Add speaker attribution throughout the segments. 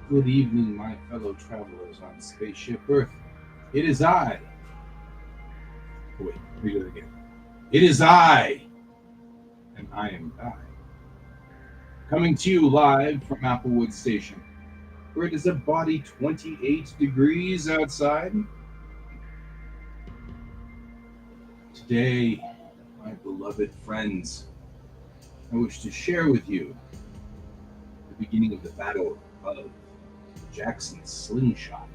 Speaker 1: Good evening, my fellow travelers on Spaceship Earth. It is I. Oh, wait, let me do it again. It is I, and I am I. Coming to you live from Applewood Station, where it is a body 28 degrees outside. Today, my beloved friends, I wish to share with you the beginning of the battle of Jackson's slingshot.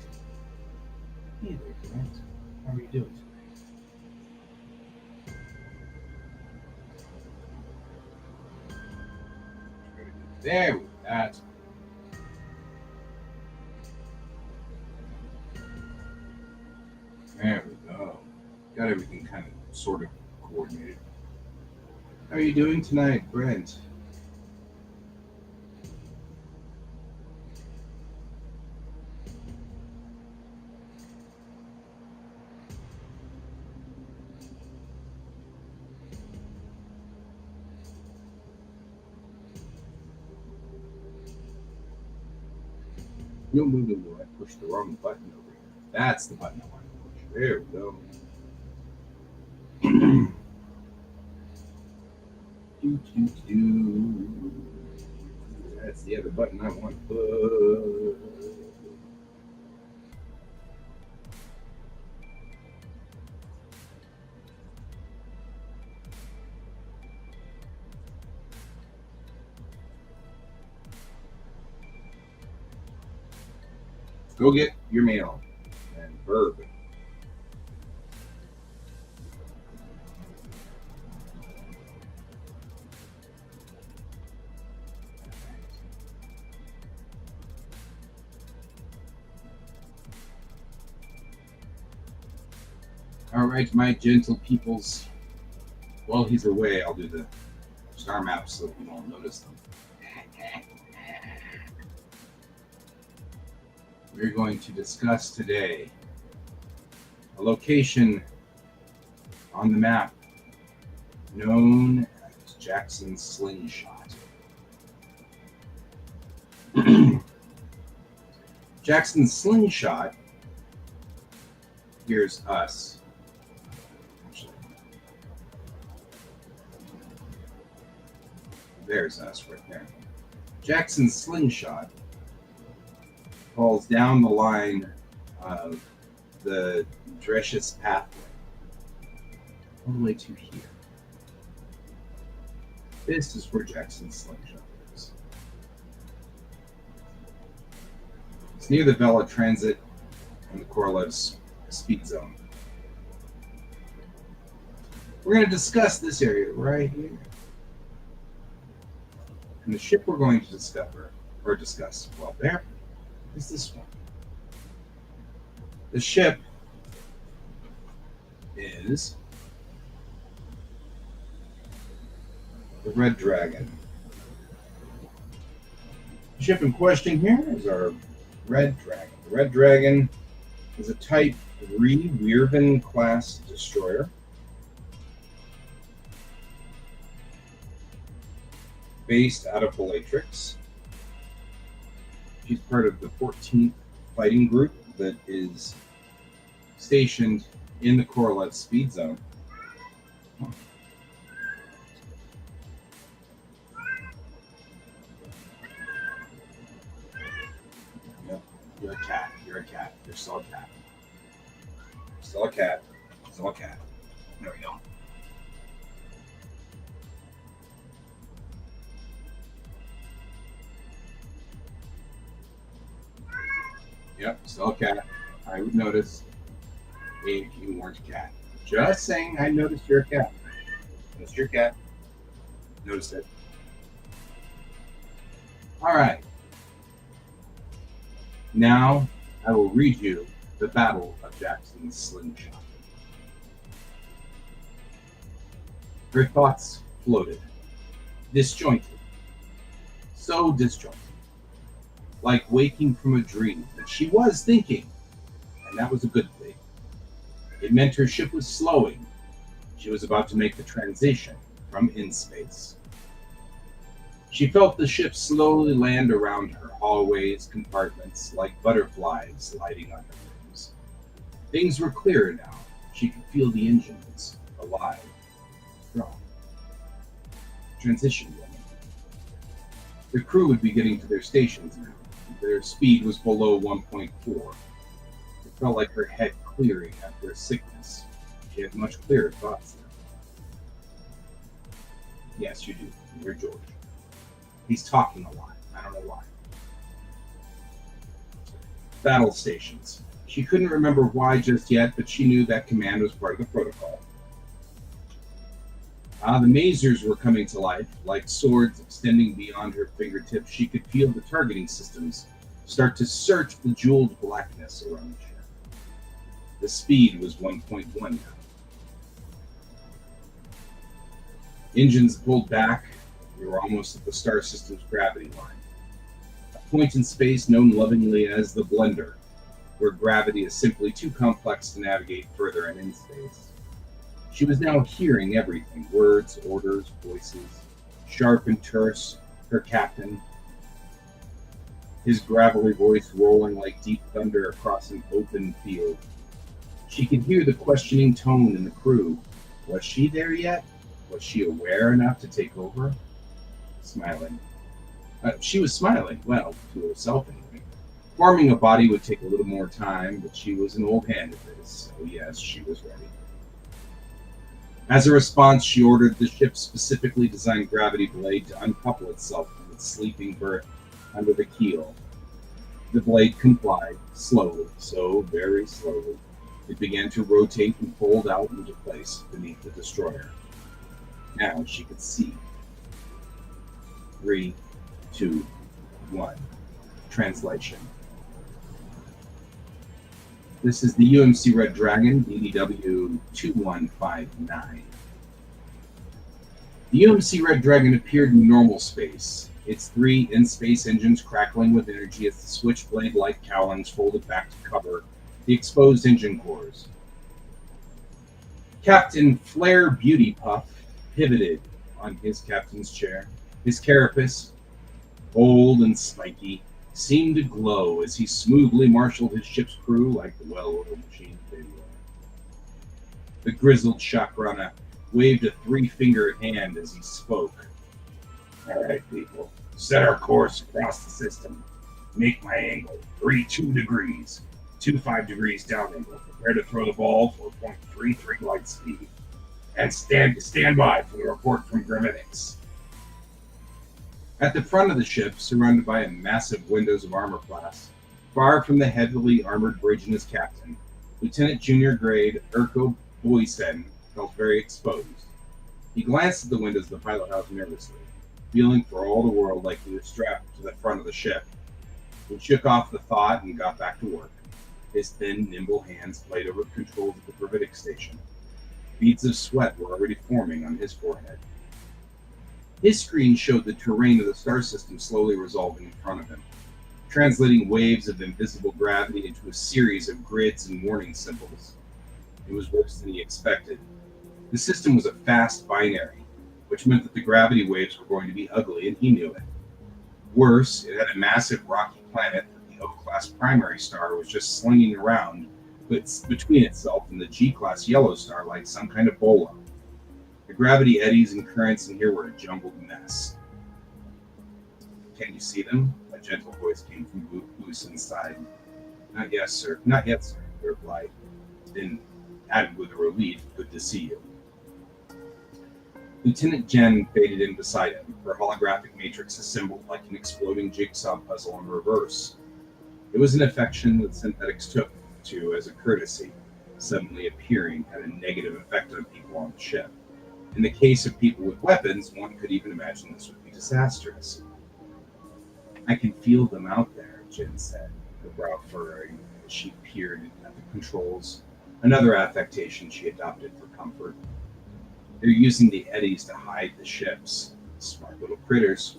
Speaker 1: Hey there, Grant. How are you doing today? There with that. There we go. Got everything kind of sort of coordinated. How are you doing tonight, Brent? No, no, no, no. I pushed the wrong button over here. That's the button I want to push. There we go. do, do, do. That's the other button I want to push. Go get your mail and verb. All right, my gentle peoples. While he's away, I'll do the star maps so you won't notice them. We're going to discuss today a location on the map known as Jackson's Slingshot. Jackson's Slingshot, here's us. Actually, there's us right there. Jackson's Slingshot falls down the line of the Dresh's pathway all the way to here. This is where Jackson's Slingshot is. It's near the Vela Transit and the Korolev's speed zone. We're going to discuss this area right here. And the ship we're going to discuss, well, there is this one. The ship is the Red Dragon. The ship in question here is our Red Dragon. The Red Dragon is a Type 3 Weirvin class destroyer. Based out of Bellatrix. She's part of the 14th Fighting Group that is stationed in the Korolev Speed Zone. Yep, you're a cat. You're a cat. You're still a cat. Still a cat. Still a cat. There we go. Yep, still a cat. I would notice if you weren't a cat. Just saying, I noticed you're a cat. Noticed your cat. Noticed it. All right. Now I will read you the Battle of Jackson's Slingshot. Her thoughts floated, disjointed, so disjointed, like waking from a dream. But she was thinking, and that was a good thing. It meant her ship was slowing. She was about to make the transition from in space. She felt the ship slowly land around her, hallways, compartments, like butterflies lighting on her wings. Things were clearer now. She could feel the engines, alive, strong. Transition woman. The crew would be getting to their stations now. Their speed was below 1.4. It felt like her head clearing after a sickness. She had much clearer thoughts now. Yes, you do. You're George. He's talking a lot. I don't know why. Battle stations. She couldn't remember why just yet, but she knew that command was part of the protocol. The masers were coming to life, like swords extending beyond her fingertips. She could feel the targeting systems start to search the jeweled blackness around the ship. The speed was 1.1 now. Engines pulled back. We were almost at the star system's gravity line. A point in space known lovingly as the blender, where gravity is simply too complex to navigate further and in space. She was now hearing everything: words, orders, voices, sharp and terse, her captain, his gravelly voice rolling like deep thunder across an open field. She could hear the questioning tone in the crew. Was she there yet? Was she aware enough to take over? Smiling. She was smiling, well, to herself anyway. Forming a body would take a little more time, but she was an old hand at this, so yes, she was ready. As a response, she ordered the ship's specifically designed gravity blade to uncouple itself from its sleeping berth under the keel. The blade complied, slowly, so very slowly. It began to rotate and fold out into place beneath the destroyer. Now she could see. 3, 2, 1. Translation. This is the UMC Red Dragon, DDW 2159. The UMC Red Dragon appeared in normal space, its 3 in-space engines crackling with energy as the switchblade-like cowlings folded back to cover the exposed engine cores. Captain Flare Beauty Puff pivoted on his captain's chair. His carapace, old and spiky, seemed to glow as he smoothly marshaled his ship's crew like the well-oiled machine they were. The grizzled Chakrana waved a 3-fingered hand as he spoke. All right, people, set our course across the system. Make my angle 32 degrees, 25 degrees down angle. Prepare to throw the ball for 0.33 light speed. And stand by for the report from Gravitics. At the front of the ship, surrounded by massive windows of armor class, far from the heavily armored bridge and his captain, Lieutenant Junior Grade Urko Boysen felt very exposed. He glanced at the windows of the pilot house nervously, feeling for all the world like he was strapped to the front of the ship. He shook off the thought and got back to work. His thin, nimble hands played over the controls at the gravitic station. Beads of sweat were already forming on his forehead. His screen showed the terrain of the star system slowly resolving in front of him, translating waves of invisible gravity into a series of grids and warning symbols. It was worse than he expected. The system was a fast binary, which meant that the gravity waves were going to be ugly, and he knew it. Worse, it had a massive rocky planet that the O-class primary star was just slinging around between itself and the G-class yellow star like some kind of bolo. The gravity eddies and currents in here were a jumbled mess. Can you see them? A gentle voice came from Booson's side. Not yet, sir. Not yet, sir, he replied. Then added with a relief, good to see you. Lieutenant Jen faded in beside him, her holographic matrix assembled like an exploding jigsaw puzzle in reverse. It was an affection that synthetics took to as a courtesy. Suddenly appearing had a negative effect on people on the ship. In the case of people with weapons, one could even imagine this would be disastrous. I can feel them out there, Jen said, her brow furrowing as she peered at the controls, another affectation she adopted for comfort. They're using the eddies to hide the ships. Smart little critters.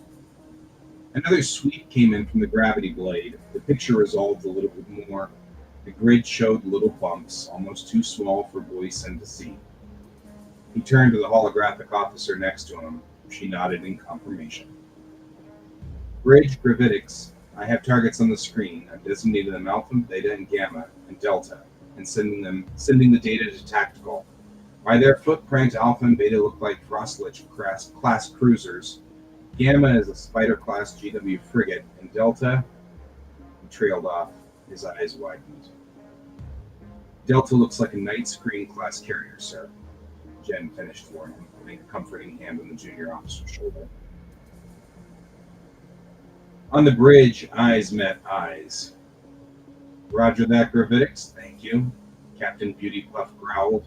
Speaker 1: Another sweep came in from the gravity blade. The picture resolved a little bit more. The grid showed little bumps, almost too small for Boysen to see. He turned to the holographic officer next to him. She nodded in confirmation. Bridge, gravitics. I have targets on the screen. I've designated them Alpha, Beta, and Gamma, and Delta, and sending the data to tactical. By their footprint, Alpha and Beta look like Frostlich class cruisers. Gamma is a Spider class GW frigate, and Delta trailed off. His eyes widened. Delta looks like a night screen class carrier, sir. Jen finished for him, putting a comforting hand on the junior officer's shoulder. On the bridge, eyes met eyes. Roger that, gravitics. Thank you. Captain Beauty Puff growled.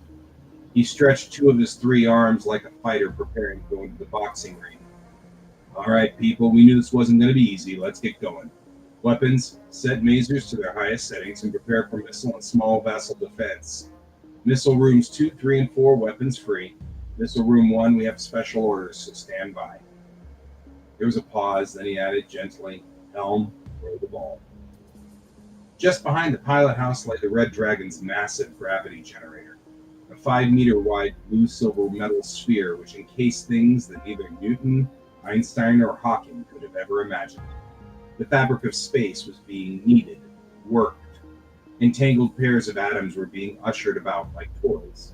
Speaker 1: He stretched two of his three arms like a fighter preparing to go into the boxing ring. All right, people, we knew this wasn't going to be easy. Let's get going. Weapons, set masers to their highest settings and prepare for missile and small vessel defense. Missile rooms 2, 3, and 4, weapons free. Missile room 1, we have special orders, so stand by. There was a pause, then he added gently, Helm, roll the ball. Just behind the pilot house lay the Red Dragon's massive gravity generator, a 5-meter wide blue-silver metal sphere which encased things that neither Newton, Einstein, or Hawking could have ever imagined. The fabric of space was being kneaded, worked. Entangled pairs of atoms were being ushered about like toys.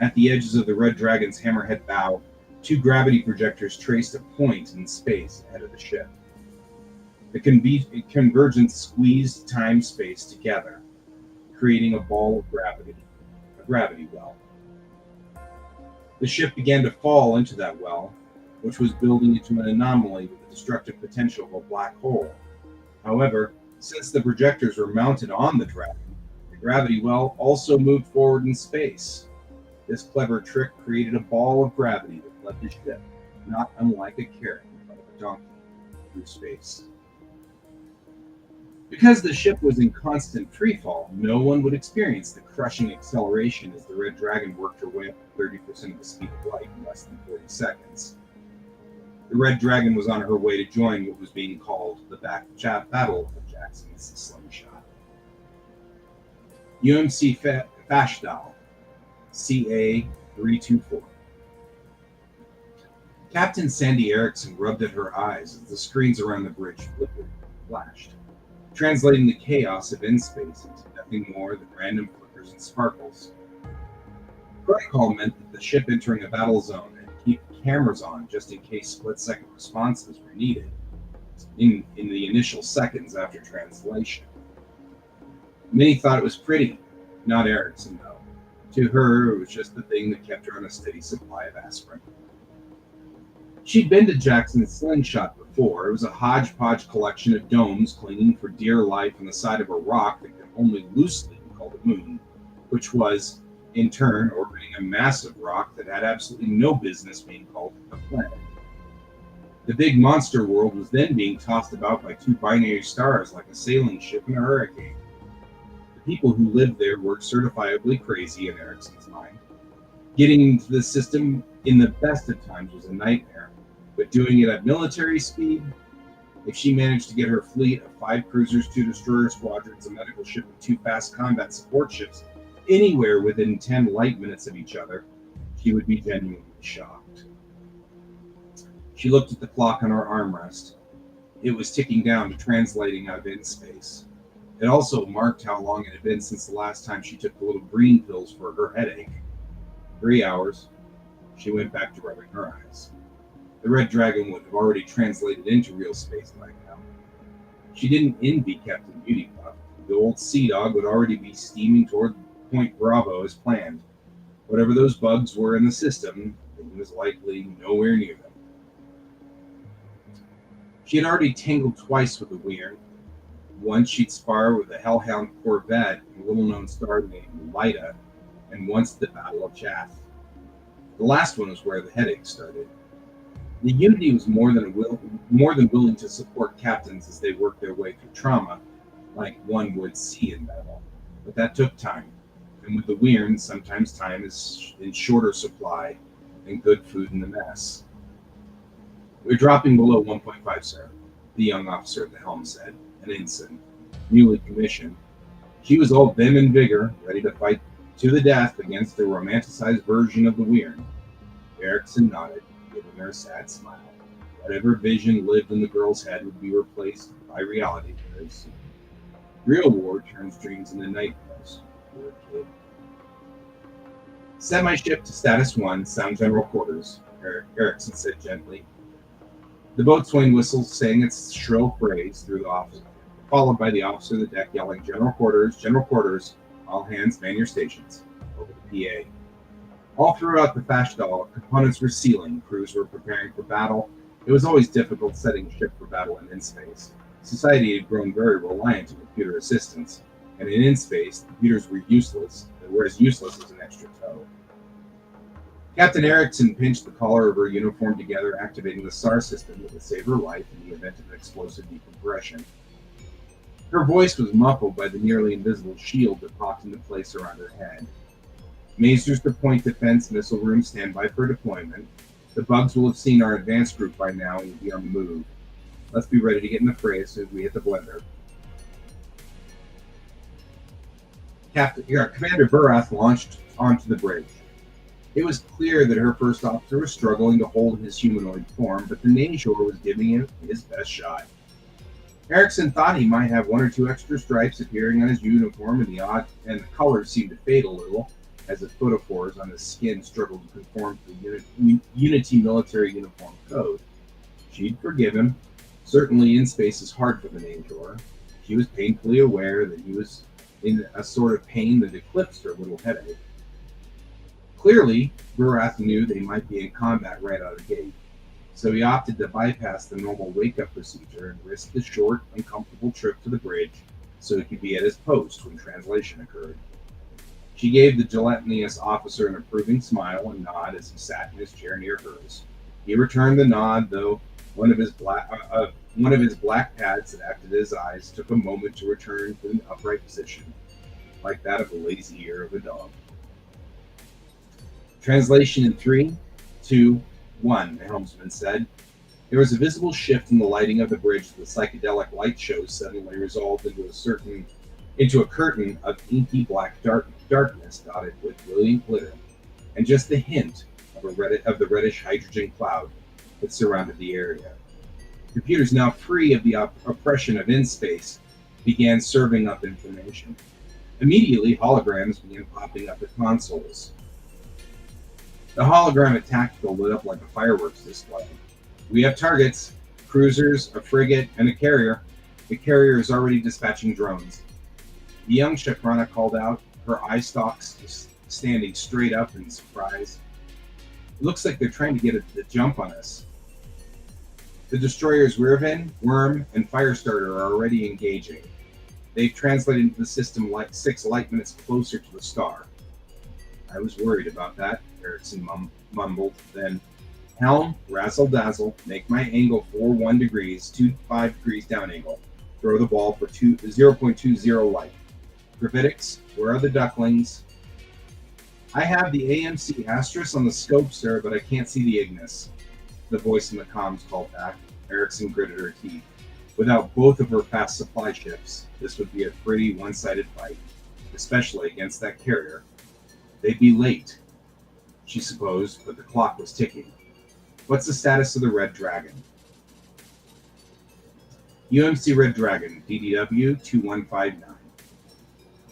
Speaker 1: At the edges of the Red Dragon's hammerhead bow, 2 gravity projectors traced a point in space ahead of the ship. The convergence squeezed time-space together, creating a ball of gravity, a gravity well. The ship began to fall into that well, which was building into an anomaly with the destructive potential of a black hole. However, since the projectors were mounted on the Dragon, the gravity well also moved forward in space. This clever trick created a ball of gravity that led the ship, not unlike a carrot in front of a donkey, through space. Because the ship was in constant freefall, no one would experience the crushing acceleration as the Red Dragon worked her way up to 30% of the speed of light in less than 40 seconds. The Red Dragon was on her way to join what was being called the Battle of Jackson's Slingshot. UMC Fashdal, CA-324. Captain Sandy Erickson rubbed at her eyes as the screens around the bridge flickered and flashed, translating the chaos of in-space into nothing more than random flickers and sparkles. Protocol meant that the ship entering a battle zone had to keep cameras on just in case split-second responses were needed in the initial seconds after translation. Many thought it was pretty, not Erickson though. To her, it was just the thing that kept her on a steady supply of aspirin. She'd been to Jackson's Slingshot before. It was a hodgepodge collection of domes clinging for dear life on the side of a rock that could only loosely be called a moon, which was, in turn, orbiting a massive rock that had absolutely no business being called a planet. The big monster world was then being tossed about by 2 binary stars like a sailing ship in a hurricane. The people who lived there were certifiably crazy in Erickson's mind. Getting into the system in the best of times was a nightmare, but doing it at military speed, if she managed to get her fleet of 5 cruisers, 2 destroyer squadrons, a medical ship, and 2 fast combat support ships anywhere within 10 light minutes of each other, she would be genuinely shocked. She looked at the clock on her armrest. It was ticking down to translating out of in-space. It also marked how long it had been since the last time she took the little green pills for her headache. 3 hours. She went back to rubbing her eyes. The Red Dragon would have already translated into real space by now. She didn't envy Captain Beauty Puff. The old Sea Dog would already be steaming toward Point Bravo as planned. Whatever those bugs were in the system, it was likely nowhere near them. She had already tangled twice with the Weird. Once she'd spar with the Hellhound Corvette, a little-known star named Lyta, and once the Battle of Chaff. The last one was where the headache started. The Unity was more than willing to support captains as they worked their way through trauma, like one would see in battle. But that took time, and with the Weird, sometimes time is in shorter supply than good food in the mess. We're dropping below 1.5, sir, the young officer at the helm said, an ensign, newly commissioned. She was all vim and vigor, ready to fight to the death against the romanticized version of the Weird. Erickson nodded, giving her a sad smile. Whatever vision lived in the girl's head would be replaced by reality very soon. Real war turns dreams into nightmares. Poor kid. Semi-ship to status 1, sound general quarters, Erickson said gently. The boatswain whistle sang its shrill phrase through the office, followed by the officer of the deck yelling, General quarters, all hands man your stations, over the PA. All throughout the Fashdal, components were sealing, crews were preparing for battle. It was always difficult setting a ship for battle in space. Society had grown very reliant on computer assistance, and in space, computers were as useless as an extra toe. Captain Erickson pinched the collar of her uniform together, activating the SAR system that would save her life in the event of explosive decompression. Her voice was muffled by the nearly invisible shield that popped into place around her head. Mazers to Point Defense Missile Room standby for deployment. The bugs will have seen our advanced group by now and will be on the move. Let's be ready to get in the fray as soon as we hit the blender. Commander Burath launched onto the bridge. It was clear that her first officer was struggling to hold his humanoid form, but the Nazor was giving him his best shot. Erickson thought he might have one or two extra stripes appearing on his uniform, and the colors seemed to fade a little as the photophores on his skin struggled to conform to the Unity military uniform code. She'd forgive him. Certainly in space is hard for the Nazor. She was painfully aware that he was in a sort of pain that eclipsed her little headache. Clearly, Burath knew they might be in combat right out of the gate, so he opted to bypass the normal wake-up procedure and risk the short, uncomfortable trip to the bridge so he could be at his post when translation occurred. She gave the gelatinous officer an approving smile and nod as he sat in his chair near hers. He returned the nod, though one of his black pads that acted as eyes took a moment to return to an upright position, like that of the lazy ear of a dog. Translation in 3, 2, 1, the helmsman said. There was a visible shift in the lighting of the bridge as the psychedelic light show suddenly resolved into a curtain of inky black darkness dotted with brilliant glitter, and just the hint of the reddish hydrogen cloud that surrounded the area. Computers now free of the oppression of in-space began serving up information. Immediately, holograms began popping up at consoles. The holographic tactical lit up like a fireworks display. We have targets, cruisers, a frigate, and a carrier. The carrier is already dispatching drones. The young Shakrana called out, her eye stalks standing straight up in surprise. It looks like they're trying to get the jump on us. The destroyers Wirvin, Worm, and Firestarter are already engaging. They've translated into the system 6 light minutes closer to the star. I was worried about that, Erickson mumbled. Then, helm, razzle dazzle, make my angle 41 degrees, 25 degrees down angle. Throw the ball for 0.20 light. Gravitics, where are the ducklings? I have the AMC Astris on the scope, sir, but I can't see the Ignis. The voice in the comms called back. Erickson gritted her teeth. Without both of her fast supply ships, this would be a pretty one-sided fight, especially against that carrier. They'd be late, she supposed, but the clock was ticking. What's the status of the Red Dragon? UMC Red Dragon, DDW 2159.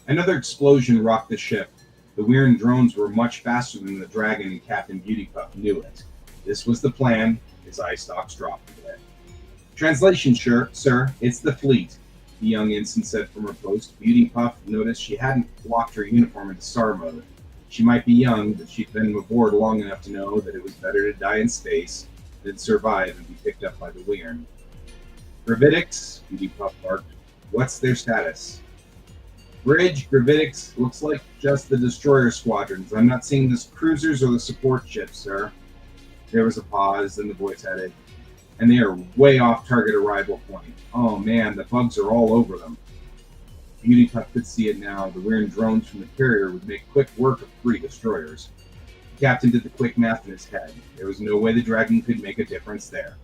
Speaker 1: Another explosion rocked the ship. The Weirin drones were much faster than the Dragon, and Captain Beautypuff knew it. This was the plan. His eye stalks dropped a bit. Translation, sir, it's the fleet, the young ensign said from her post. Beautypuff noticed she hadn't locked her uniform into SAR mode. She might be young, but she'd been aboard long enough to know that it was better to die in space than survive and be picked up by the Weirin. Gravitics, Beautypuff barked. What's their status? Bridge, Gravitics, looks like just the destroyer squadrons. I'm not seeing the cruisers or the support ships, sir. There was a pause, then the voice added, and they are way off target arrival point. Oh man, the bugs are all over them. Beautypuff could see it now. The Weirin drones from the carrier would make quick work of 3 destroyers. The captain did the quick math in his head. There was no way the Dragon could make a difference there.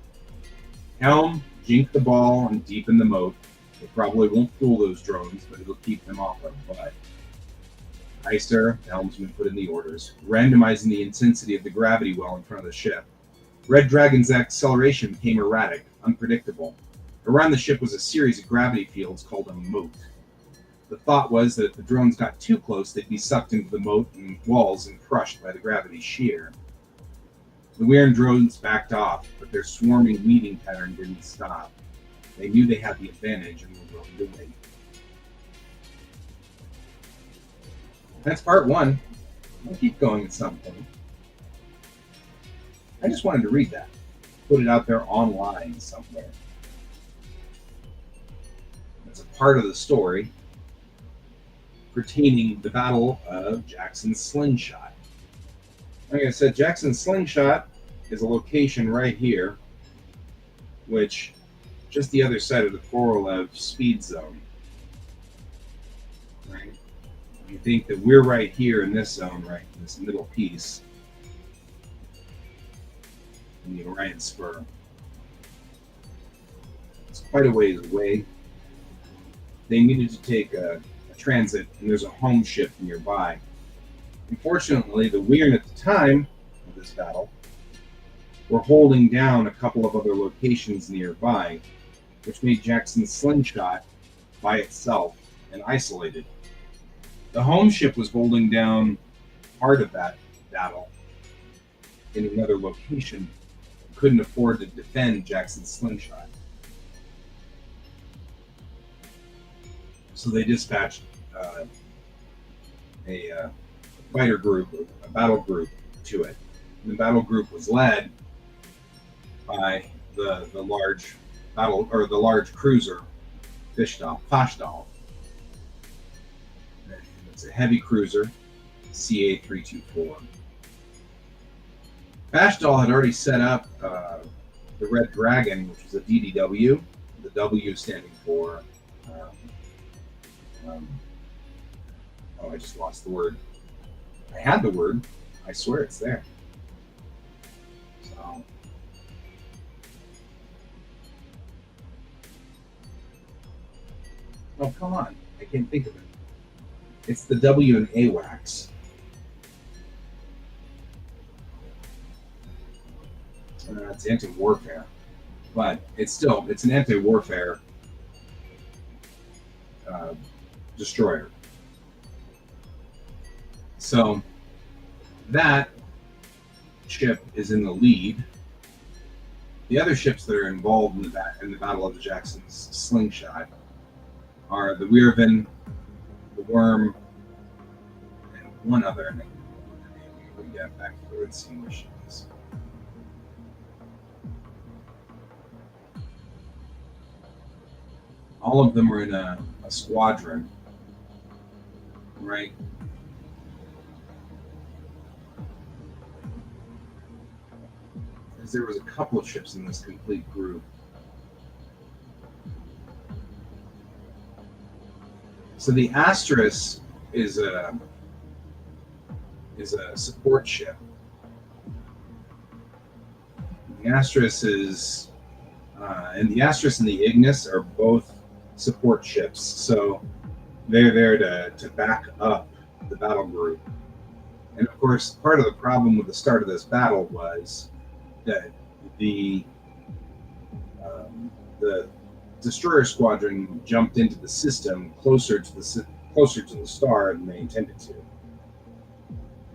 Speaker 1: Helm, jink the ball, and deepen the moat. It probably won't fool those drones, but it'll keep them off our butt. Aye, sir, the helmsman put in the orders, randomizing the intensity of the gravity well in front of the ship. Red Dragon's acceleration became erratic, unpredictable. Around the ship was a series of gravity fields called a moat. The thought was that if the drones got too close, they'd be sucked into the moat and walls and crushed by the gravity shear. The Weird drones backed off, but their swarming weaving pattern didn't stop. They knew they had the advantage and were willing to wait. That's part one. I'll keep going at some point. I just wanted to read that. Put it out there online somewhere. It's a part of the story pertaining the Battle of Jackson's Slingshot. Like I said, Jackson's Slingshot is a location right here, which just the other side of the Korolev speed zone. Right? You think that we're right here in this zone, right, in this middle piece, in the Orion Spur. It's quite a ways away. They needed to take a transit, and there's a home ship nearby. Unfortunately, the Weird at the time of this battle were holding down a couple of other locations nearby, which made Jackson's Slingshot by itself and isolated. The home ship was holding down part of that battle in another location, couldn't afford to defend Jackson's Slingshot. So they dispatched a fighter group, a battle group to it. And the battle group was led by the large battle, or the large cruiser Fashdal. It's a heavy cruiser, CA-324. Fashdal had already set up the Red Dragon, which was a DDW, the W standing for I just lost the word. I had the word. I swear it's there. So, oh, come on. I can't think of it. It's the W in AWACS. It's anti-warfare. But it's an anti-warfare destroyer. So that ship is in the lead. The other ships that are involved in the Battle of the Jackson's Slingshot are the Weirvin, the Worm, and one other name. We can get back through and see where she is. All of them are in a squadron, right? Because there was a couple of ships in this complete group. So the Astris is a support ship. The Astris is, and the Astris and the Ignis are both support ships, so they're there to back up the battle group. And of course, part of the problem with the start of this battle was that the destroyer squadron jumped into the system closer to the star than they intended to,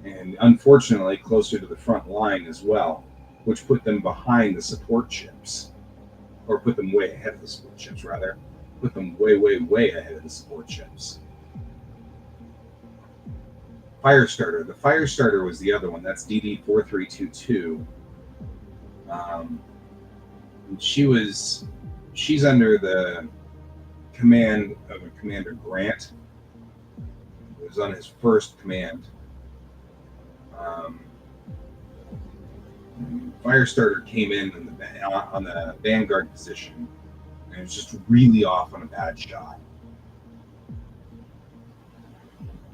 Speaker 1: and unfortunately closer to the front line as well, which put them behind the support ships, or put them way ahead of the support ships rather. Put them way ahead of the support ships. Firestarter. The Firestarter was the other one. That's DD-4322. She's under the command of a Commander Grant. It was on his first command. Firestarter came in on the Vanguard position, and it was just really off on a bad shot.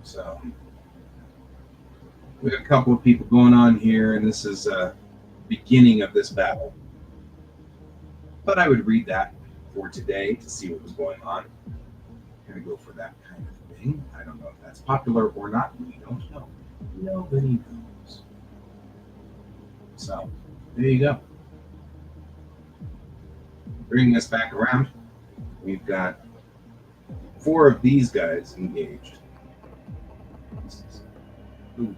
Speaker 1: So we have a couple of people going on here, and this is beginning of this battle. But I would read that for today to see what was going on. Gonna go for that kind of thing. I don't know if that's popular or not. We don't know. Nobody knows. So there you go. Bringing us back around, we've got 4 of these guys engaged. This is the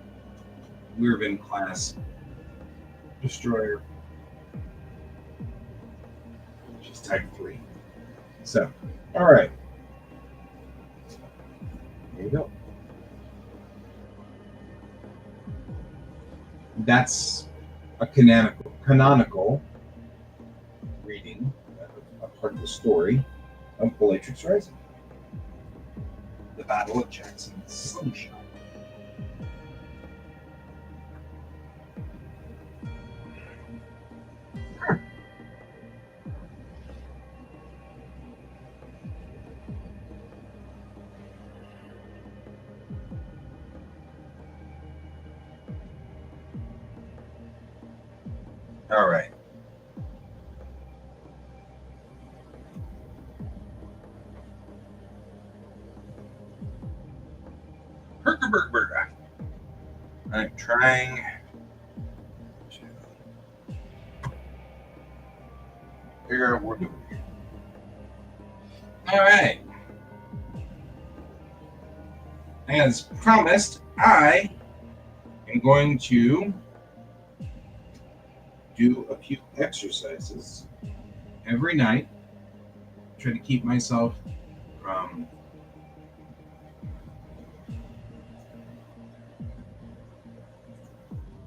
Speaker 1: Weirvin class destroyer. She's type 3. So, all right. There you go. That's a canonical reading, a part of the story of Bellatrix Rising. The Battle of Jackson's Slingshot. All right. Herkerberg. I'm trying to figure out what we're doing here. All right. As promised, I am going to do a few exercises every night. Try to keep myself from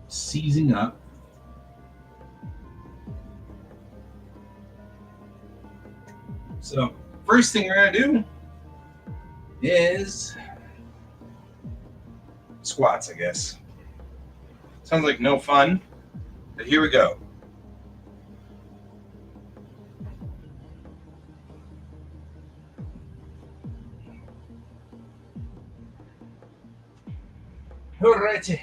Speaker 1: seizing up. So, first thing we're going to do is squats, I guess. Sounds like no fun, but here we go. Alrighty.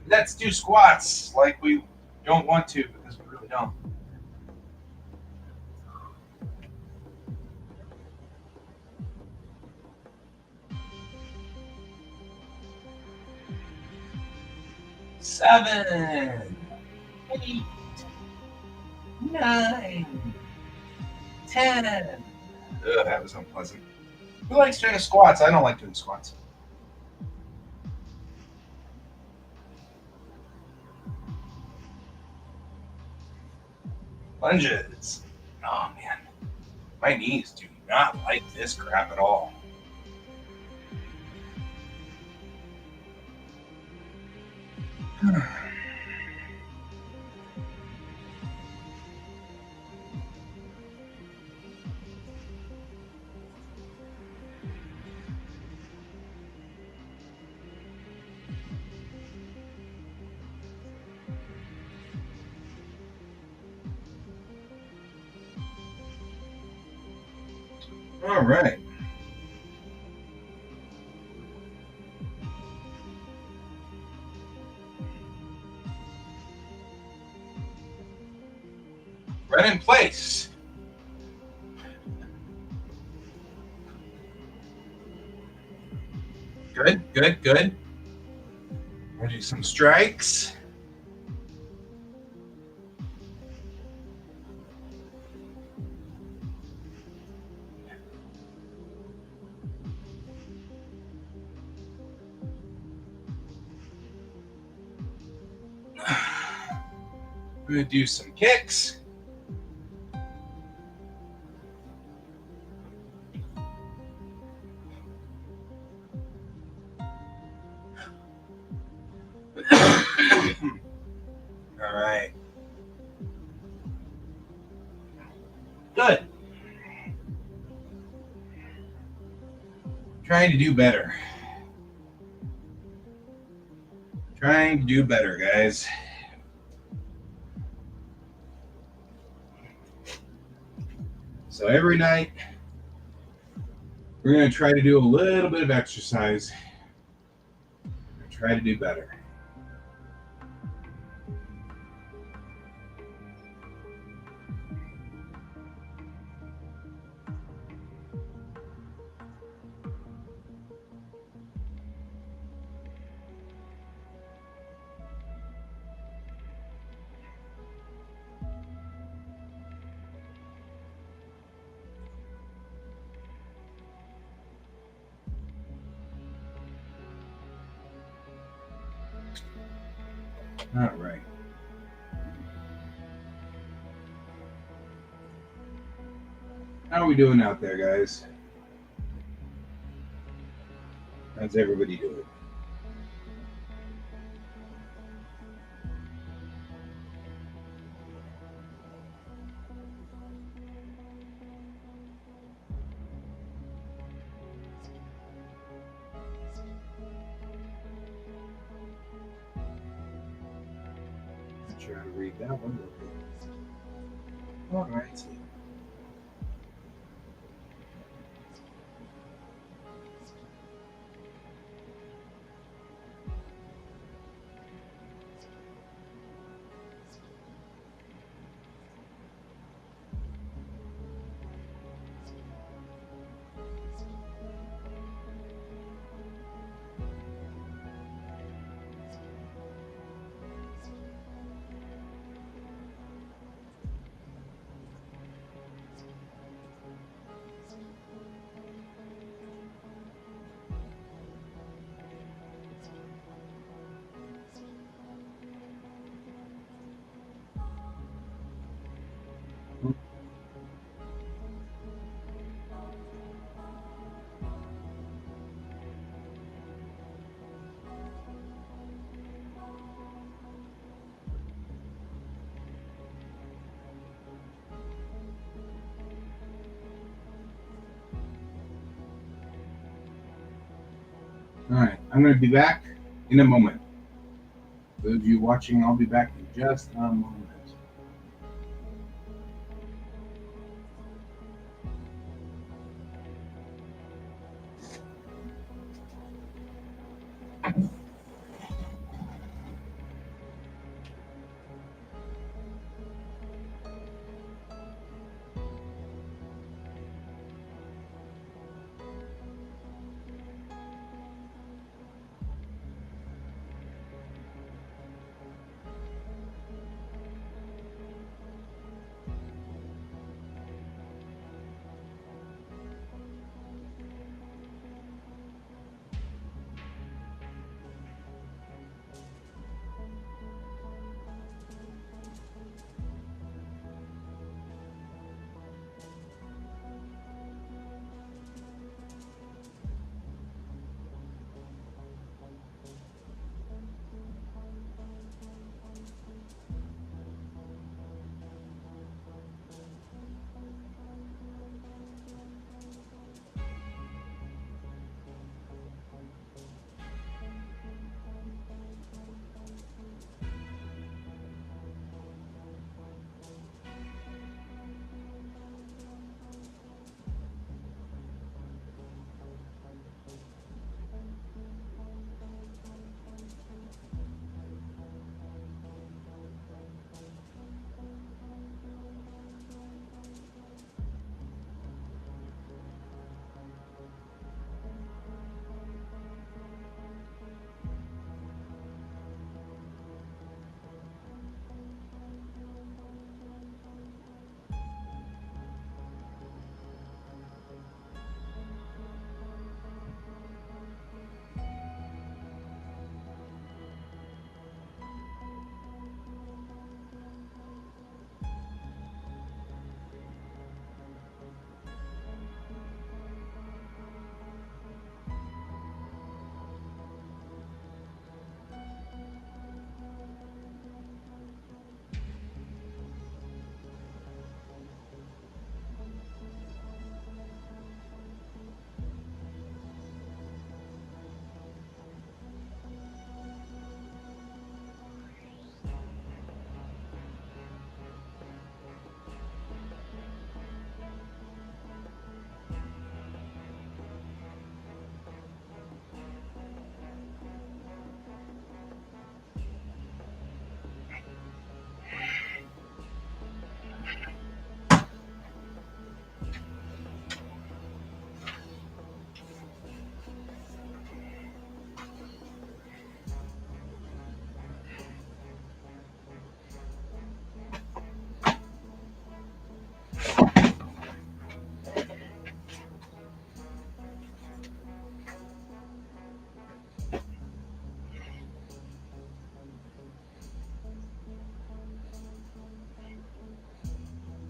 Speaker 1: Let's do squats like we don't want to because we really don't. Seven, 8, 9, 10. Ugh, that was unpleasant. Who likes doing squats? I don't like doing squats. Lunges. Oh man, my knees do not like this crap at all. All right. Right in place. Good, good, good. We'll do some strikes. We're going to do some kicks. All right. Good. Trying to do better. Trying to do better, guys. So every night, we're going to try to do a little bit of exercise and try to do better. All right. How are we doing out there, guys? How's everybody doing? Not sure how to read that one. All right. All right. I'm going to be back in a moment. Those of you watching, I'll be back in just a moment.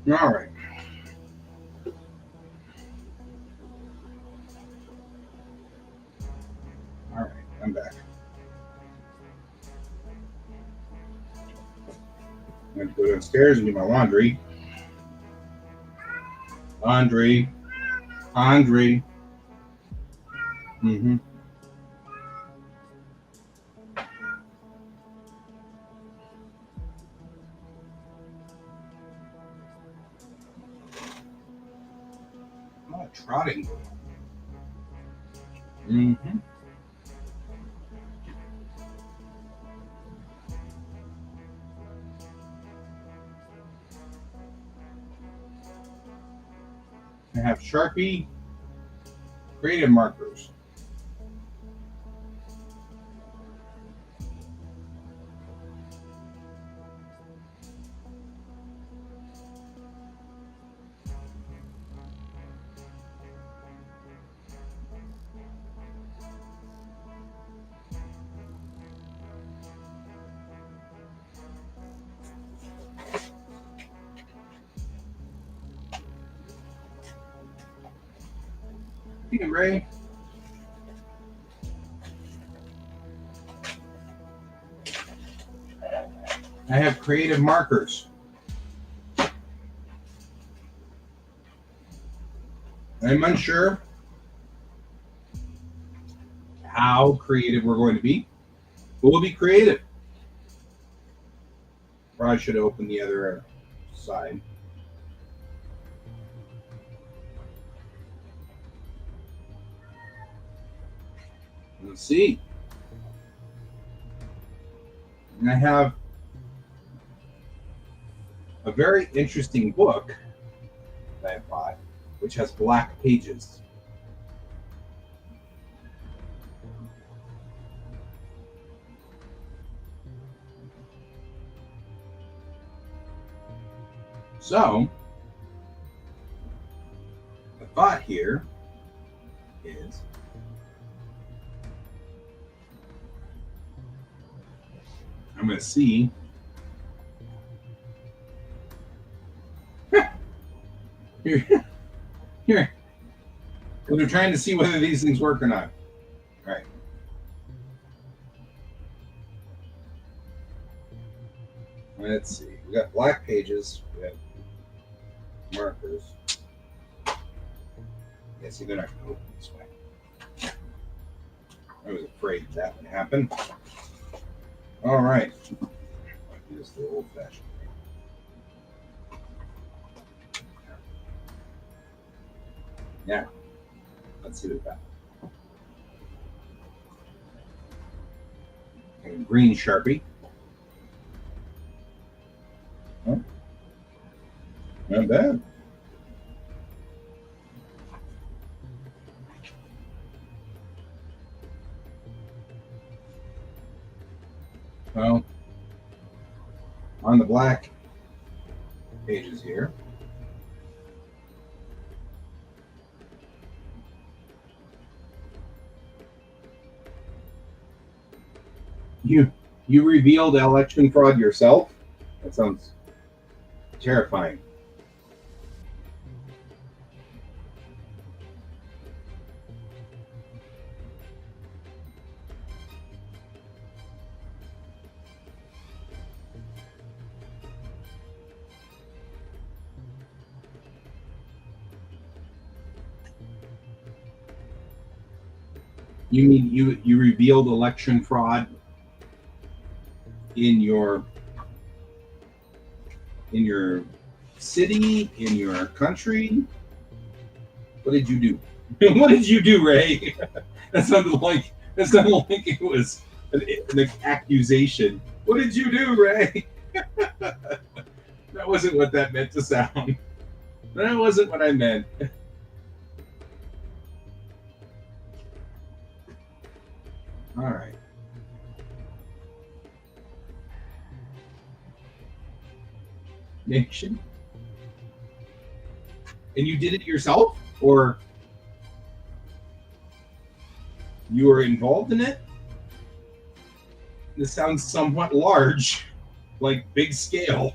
Speaker 1: All right. All right, I'm back. I'm going to go downstairs and do my laundry. Laundry. Laundry. Mm-hmm. A lot of trotting. Mm-hmm. I have Sharpie creative markers. Hey, Ray. I have creative markers. I'm unsure how creative we're going to be, but we'll be creative. Probably should open the other side. Let's see. And I have a very interesting book that I bought, which has black pages. So, the thought here is I'm going to see here. Because we're trying to see whether these things work or not. All right. Let's see. We got black pages. We have markers. Yeah, see, they're not going to open this way. I was afraid that would happen. All right. I'll do this the old-fashioned way. Now, let's see what that. And green Sharpie. Oh, not bad. Well, on the black pages here, you revealed election fraud yourself? That sounds terrifying. You mean you revealed election fraud in your city, in your country? What did you do? What did you do, Ray? That sounded like it was an accusation. What did you do, Ray? That wasn't what that meant to sound. That wasn't what I meant. All right. Nation. And you did it yourself? Or you were involved in it? This sounds somewhat large, like big scale.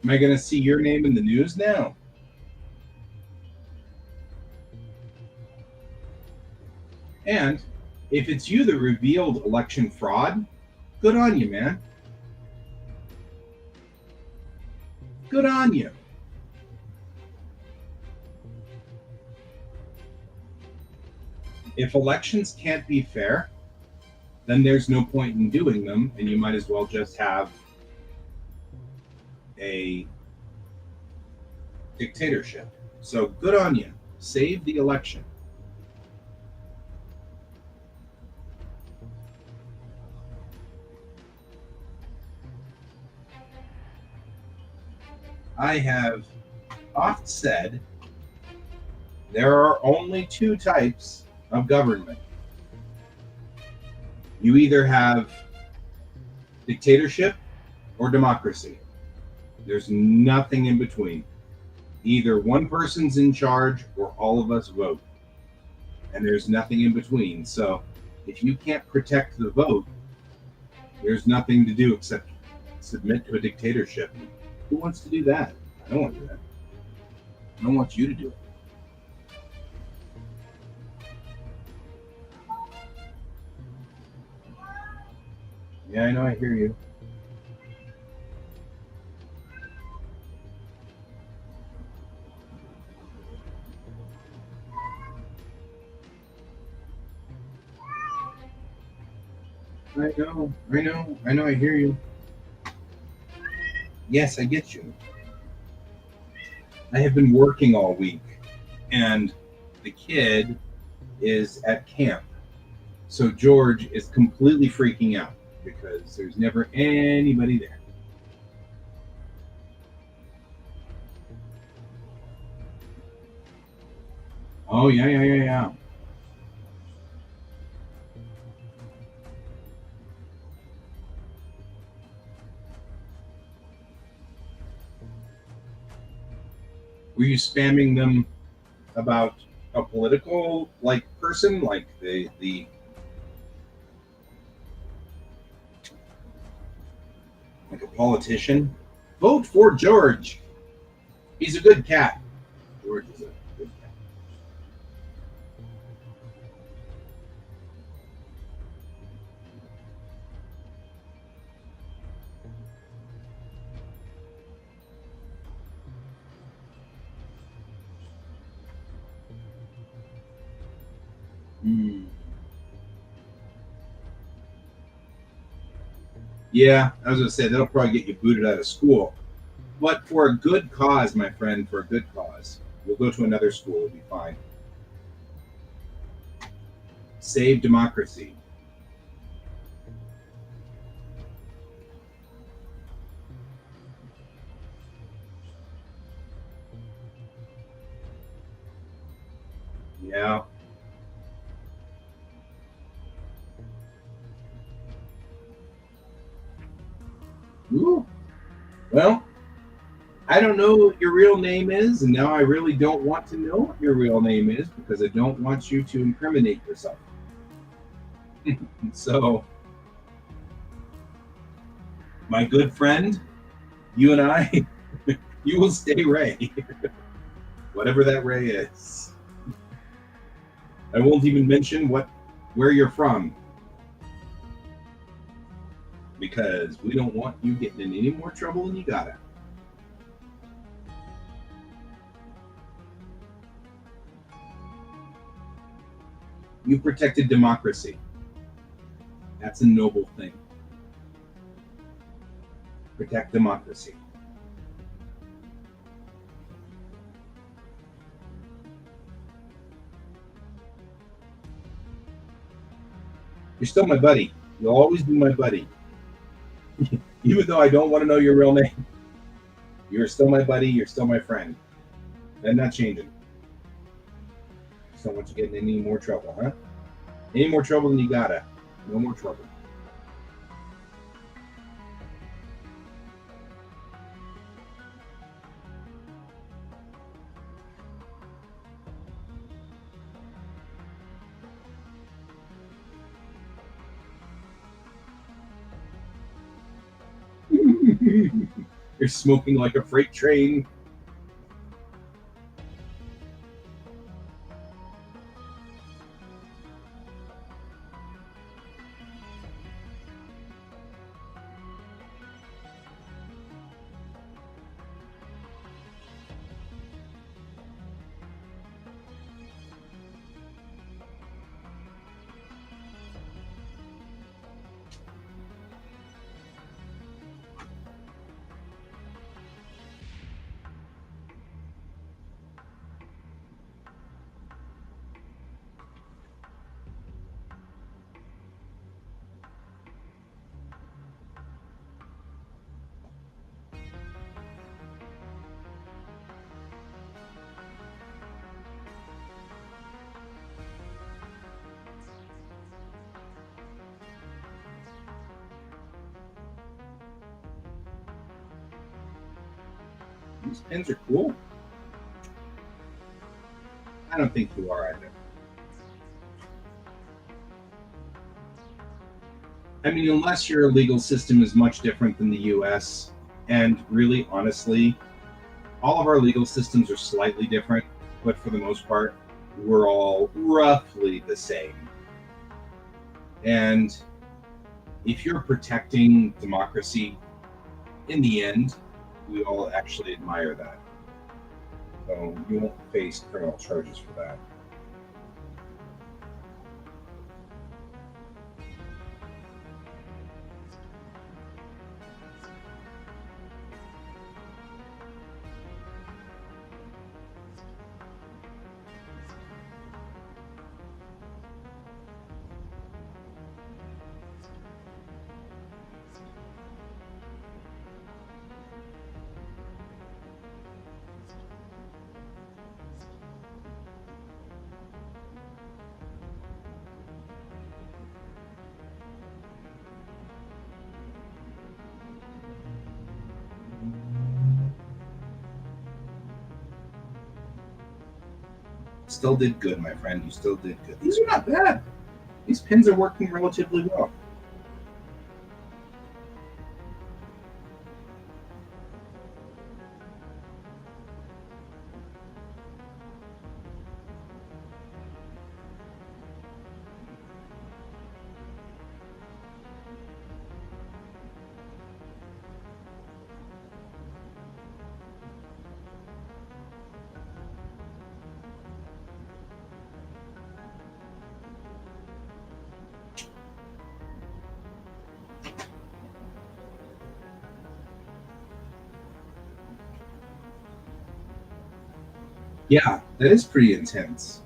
Speaker 1: Am I going to see your name in the news now? And if it's you that revealed election fraud, good on you, man. Good on you. If elections can't be fair, then there's no point in doing them, and you might as well just have a dictatorship. So good on you. Save the election. I have oft said there are only two types of government. You either have dictatorship or democracy. There's nothing in between. Either one person's in charge or all of us vote. And there's nothing in between. So if you can't protect the vote, there's nothing to do except submit to a dictatorship. Who wants to do that? I don't want to do that. I don't want you to do it. Yeah, I know, I hear you. I know, I hear you. Yes, I get you. I have been working all week, and the kid is at camp. So George is completely freaking out because there's never anybody there. Oh, yeah. Were you spamming them about a political person, like the like a politician? Vote for George. He's a good cat. George is a good cat. Hmm. Yeah, I was gonna say that'll probably get you booted out of school. But for a good cause, my friend, for a good cause, you'll go to another school, it'll be fine. Save democracy. Yeah. Ooh. Well, I don't know what your real name is, and now I really don't want to know what your real name is because I don't want you to incriminate yourself. So, my good friend, you and I, you will stay Ray, whatever that Ray is. I won't even mention where you're from because we don't want you getting in any more trouble than you gotta. You protected democracy. That's a noble thing. Protect democracy. You're still my buddy. You'll always be my buddy. Even though I don't want to know your real name, you're still my buddy. You're still my friend. That's not changing. Just don't want you getting any more trouble, huh? Any more trouble than you gotta. No more trouble. You're smoking like a freight train. These pins are cool. I don't think you are either. I mean, unless your legal system is much different than the US, and really, honestly, all of our legal systems are slightly different, but for the most part, we're all roughly the same. And if you're protecting democracy, in the end, we all actually admire that. So you won't face criminal charges for that. Still did good, my friend. You still did good. These are not bad. These pins are working relatively well. Yeah, that is pretty intense.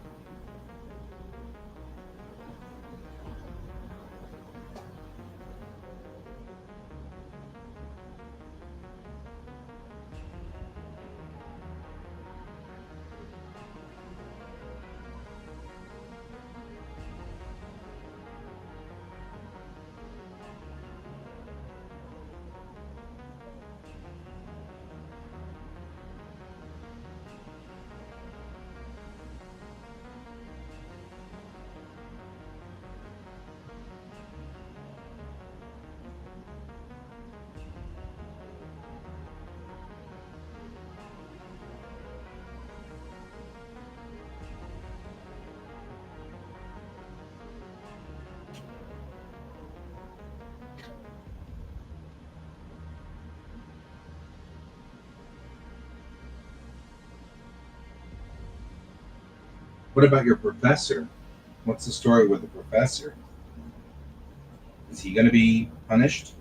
Speaker 1: What about your professor? What's the story with the professor? Is he going to be punished?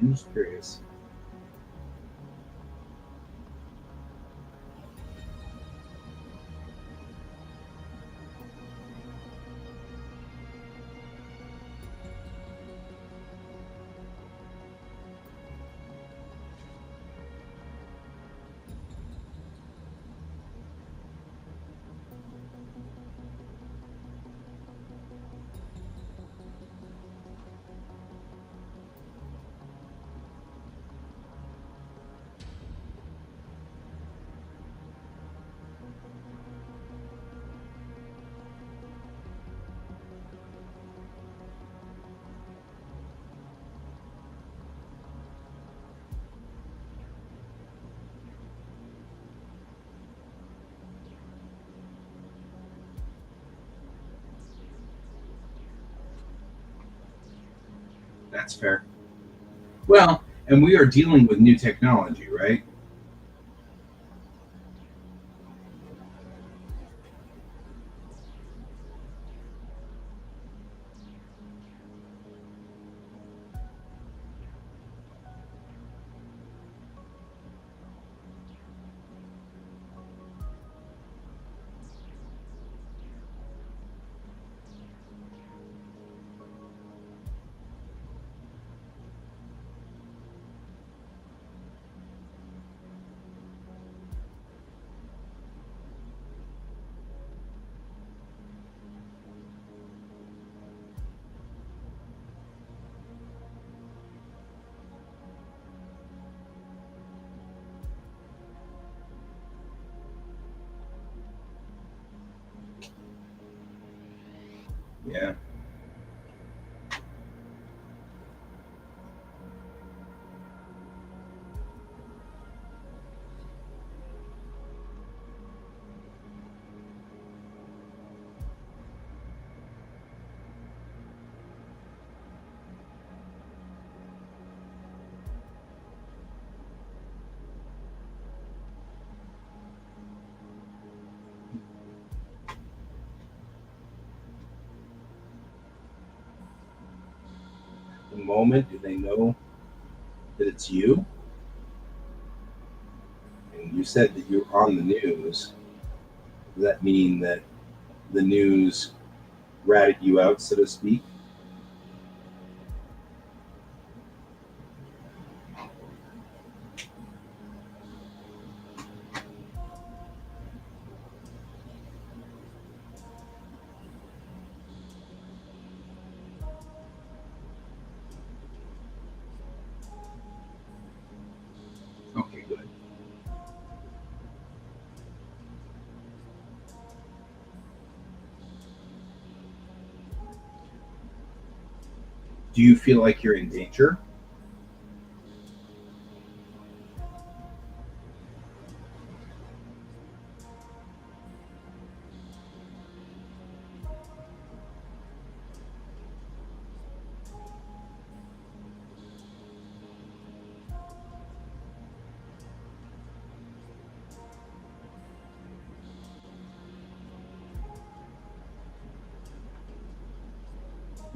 Speaker 1: I'm just curious. That's fair. Well, and we are dealing with new technology, right? Yeah. The moment do they know that it's you? And you said that you're on the news. Does that mean that the news ratted you out, so to speak? Okay, good. Do you feel like you're in danger?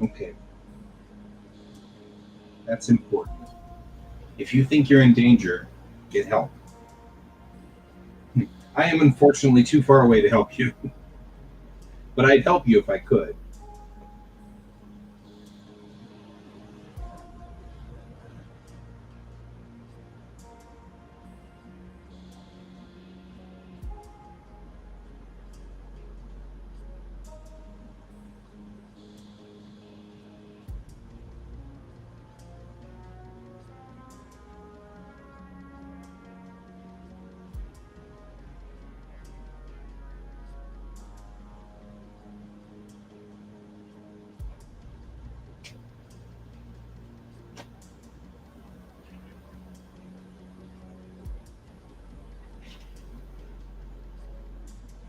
Speaker 1: Okay, that's important. If you think you're in danger, get help. I am unfortunately too far away to help you, but I'd help you if I could.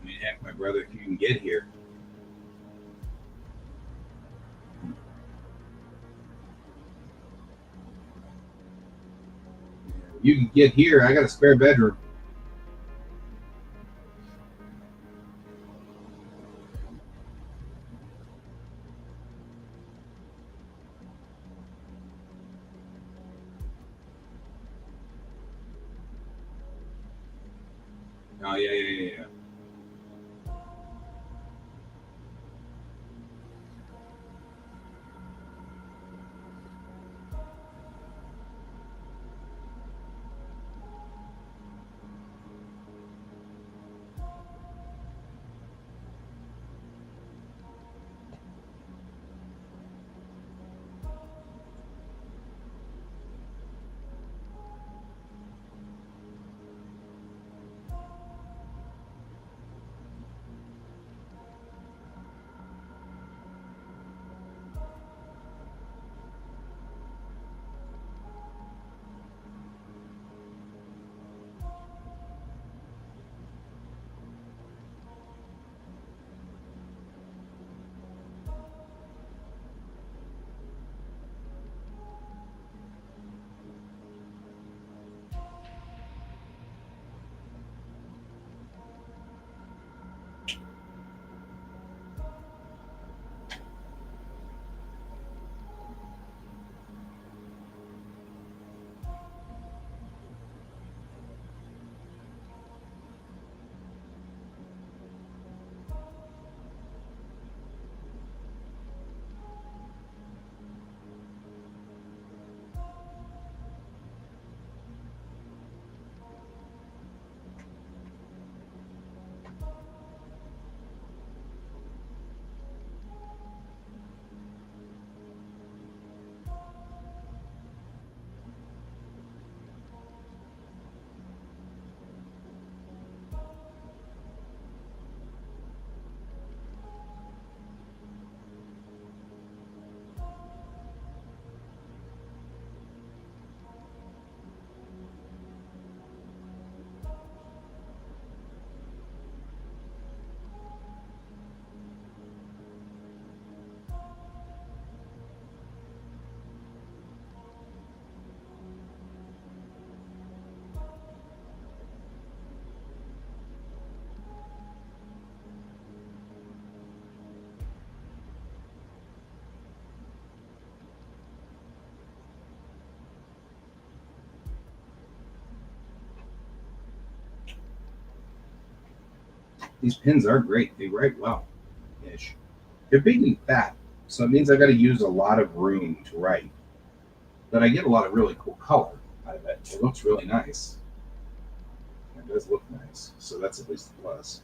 Speaker 1: I mean, heck, my brother, if you can get here, you can get here. I got a spare bedroom. Oh yeah, yeah, yeah, yeah. These pins are great. They write well ish. They're big and fat, so it means I've got to use a lot of room to write. But I get a lot of really cool color out of it. It looks really nice. It does look nice, so that's at least a plus.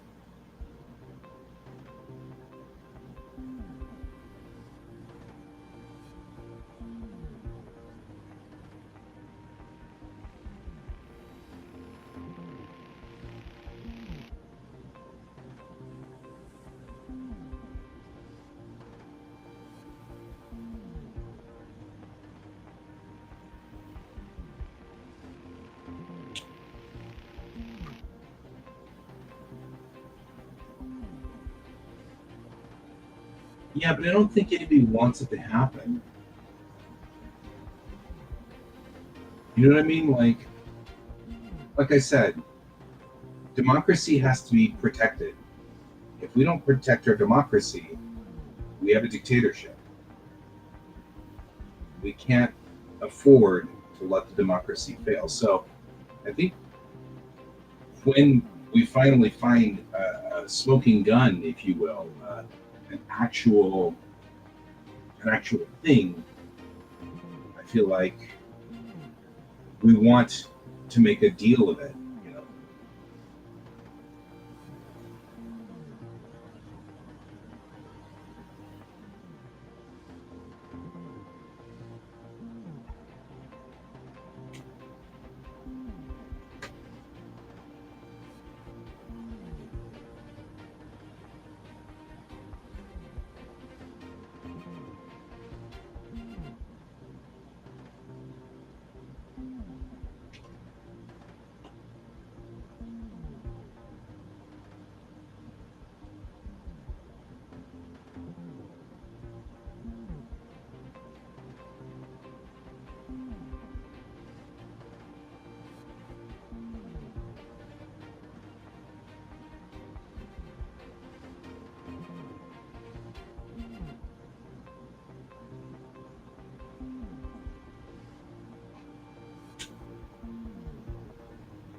Speaker 1: Yeah, but I don't think anybody wants it to happen. You know what I mean? Like I said, democracy has to be protected. If we don't protect our democracy, we have a dictatorship. We can't afford to let the democracy fail. So I think when we finally find a smoking gun, if you will, an actual thing, I feel like we want to make a deal of it. You know,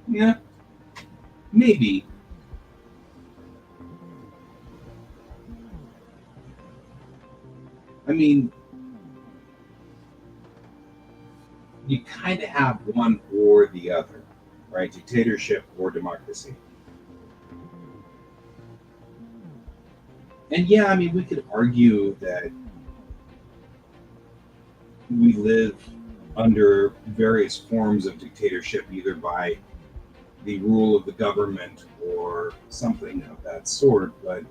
Speaker 1: yeah, maybe. I mean, you kind of have one or the other, right? Dictatorship or democracy. And yeah, I mean, we could argue that we live under various forms of dictatorship, either by the rule of the government or something of that sort. But,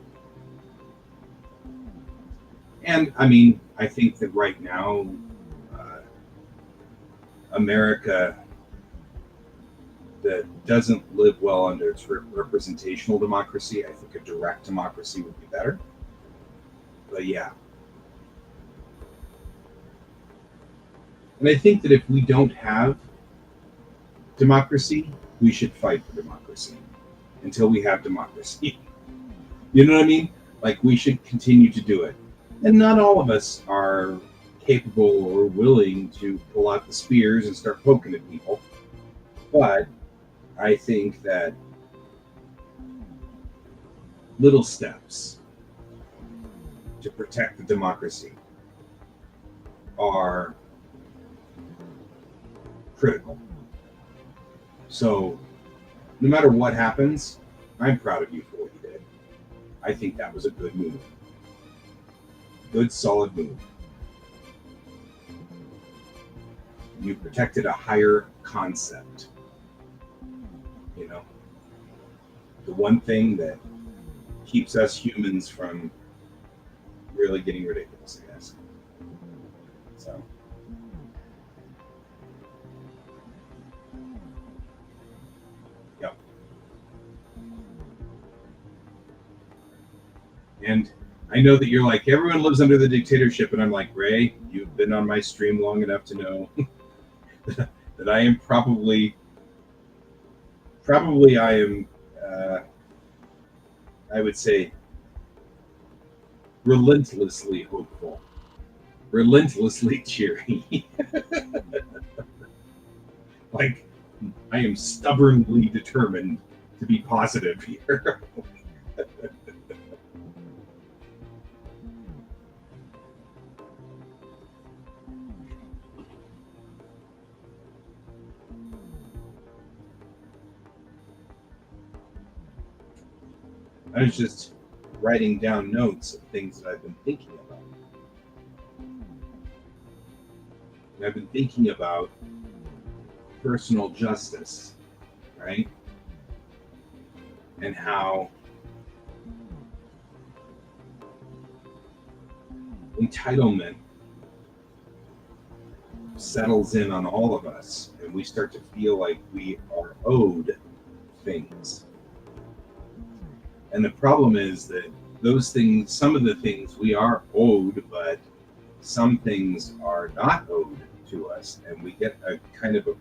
Speaker 1: and I mean, I think that right now, uh, America that doesn't live well under its representational democracy, I think a direct democracy would be better. But yeah, and I think that if we don't have democracy, we should fight for democracy until we have democracy. You know what I mean? Like we should continue to do it. And not all of us are capable or willing to pull out the spears and start poking at people. But I think that little steps to protect the democracy are critical. So no matter what happens, I'm proud of you for what you did. I think that was a good move. Good, solid move. You protected a higher concept. You know, the one thing that keeps us humans from really getting ridiculous, I guess. So, yep. And I know that you're like, everyone lives under the dictatorship. And I'm like, Ray, you've been on my stream long enough to know that I am probably I am, uh, I would say, relentlessly hopeful, relentlessly cheery. Like, I am stubbornly determined to be positive here. I was just writing down notes of things that I've been thinking about. And I've been thinking about personal justice, right? And how entitlement settles in on all of us, and we start to feel like we are owed things. And the problem is that those things, some of the things we are owed, but some things are not owed to us, and we get a kind of a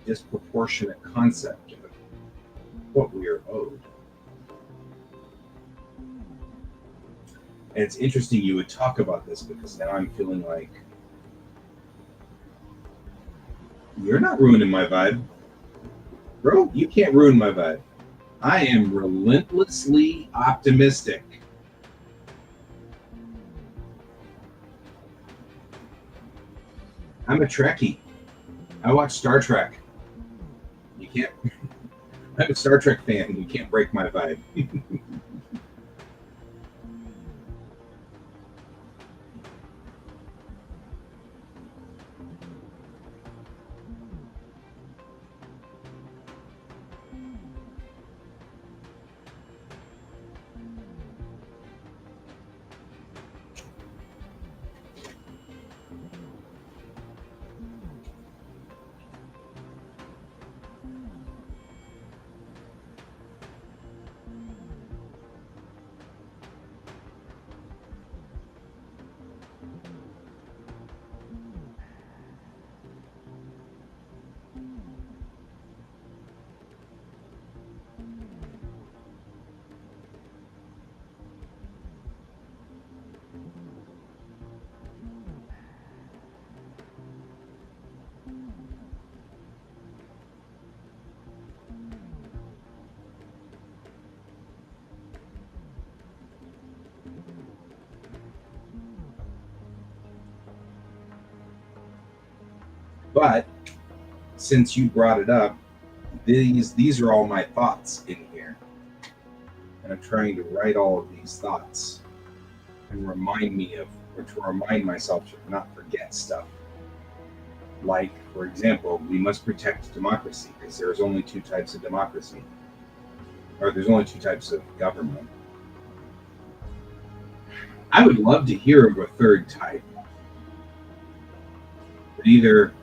Speaker 1: disproportionate concept of what we are owed. And it's interesting you would talk about this, because now I'm feeling like you're not ruining my vibe. Bro, you can't ruin my vibe. I am relentlessly optimistic. I'm a Trekkie. I watch Star Trek. You can't. I'm a Star Trek fan. You can't break my vibe. But since you brought it up, these are all my thoughts in here, and I'm trying to write all of these thoughts and remind me of, or to remind myself to not forget stuff. Like, for example, we must protect democracy, because there's only two types of democracy, or there's only two types of government. I would love to hear of a third type. But either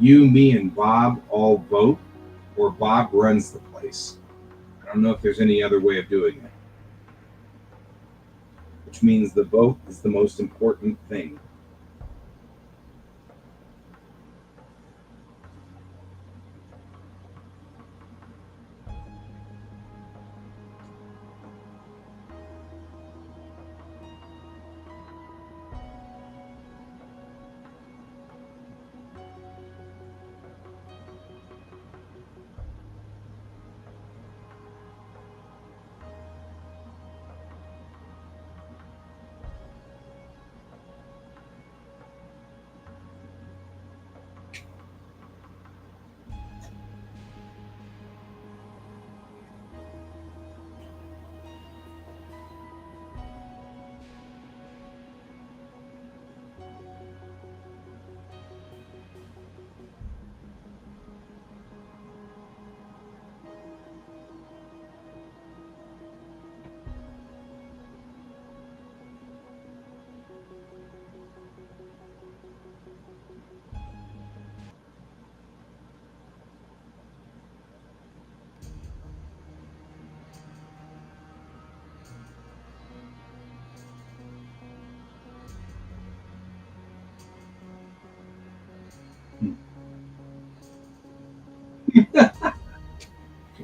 Speaker 1: you, me, and Bob all vote, or Bob runs the place. I don't know if there's any other way of doing it. Which means the vote is the most important thing.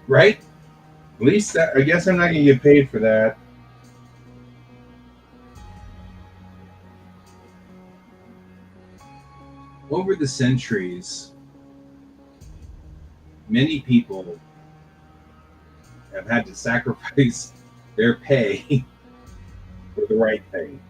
Speaker 1: Right? At least I guess I'm not going to get paid for that. Over the centuries, many people have had to sacrifice their pay for the right thing.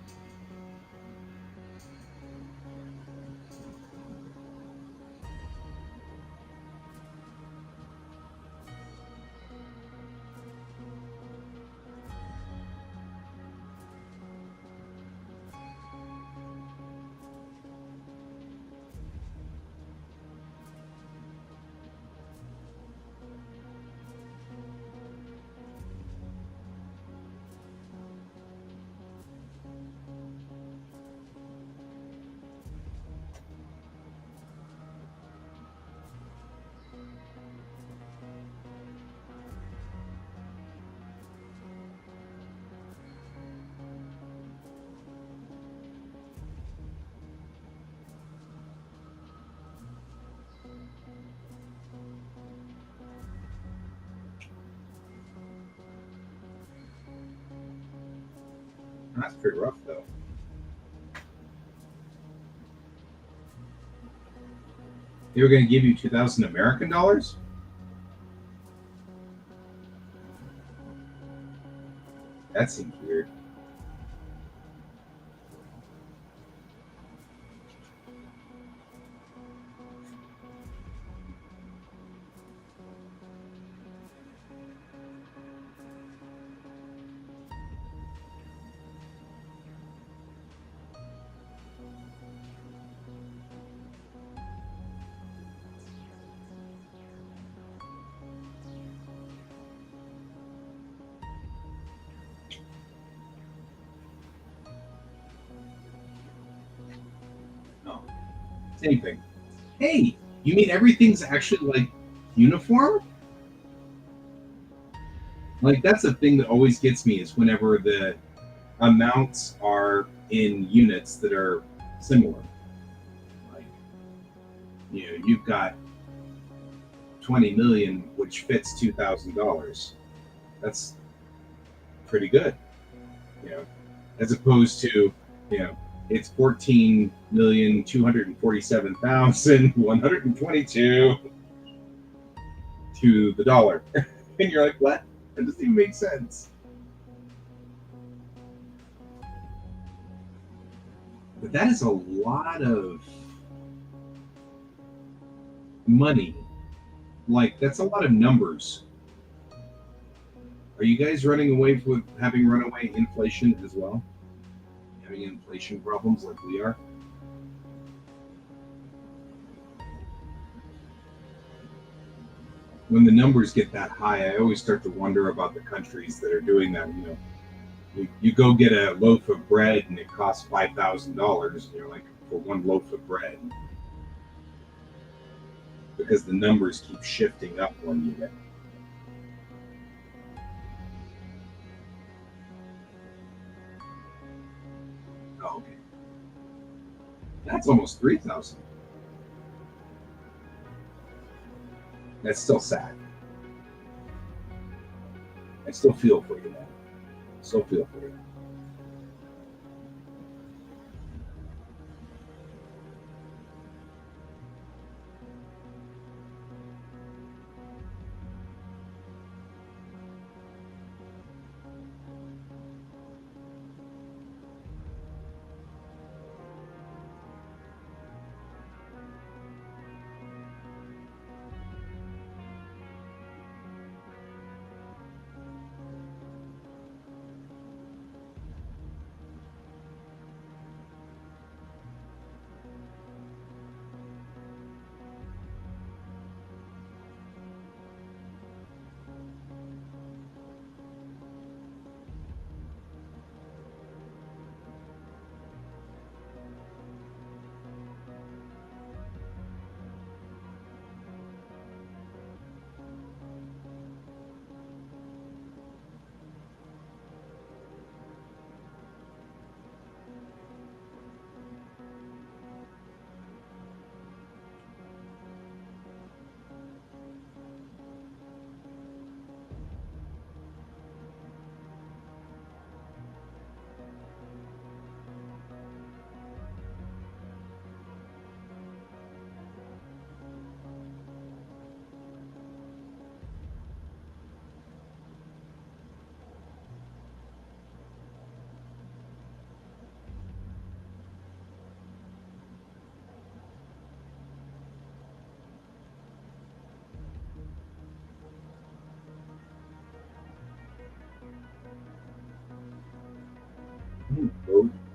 Speaker 1: That's pretty rough, though. They were going to give you 2,000 American dollars? That seems weird. No, same thing. Hey, you mean everything's actually like uniform? Like that's the thing that always gets me is whenever the amounts are in units that are similar. Like, you've got 20 million, which fits $2,000. That's pretty good, you know, as opposed to, you know, it's 14,247,122 to the dollar. And you're like, what? That doesn't even make sense. But that is a lot of money. Like, that's a lot of numbers. Are you guys running away with having runaway inflation as well? Having inflation problems like we are? When the numbers get that high, I always start to wonder about the countries that are doing that. You go get a loaf of bread and it costs $5,000. You're like, for one loaf of bread, because the numbers keep shifting up one unit. Oh, okay, that's almost 3,000. That's still sad. I still feel for you, man. Still feel for you.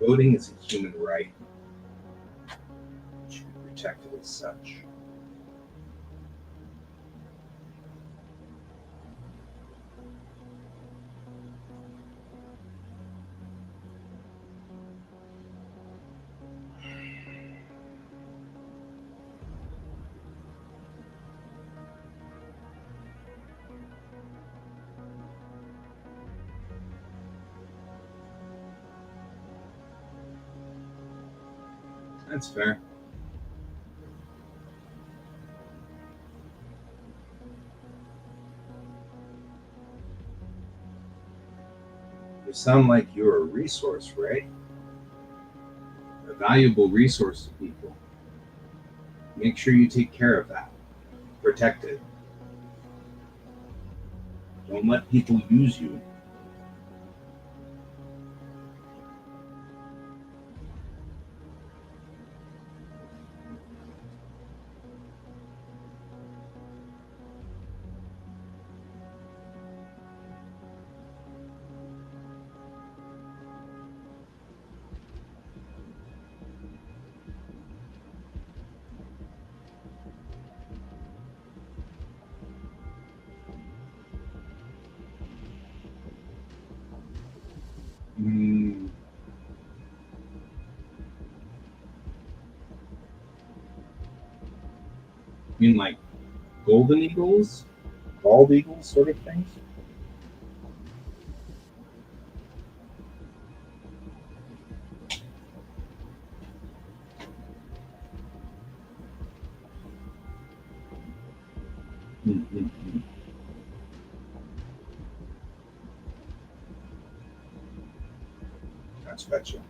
Speaker 1: Voting is a human right. It should be protected as such. That's fair. You sound like you're a resource, right? A valuable resource to people. Make sure you take care of that. Protect it. Don't let people use you. Mm, you mean like golden eagles, bald eagles, sort of things? Mm-hmm. That's gotcha.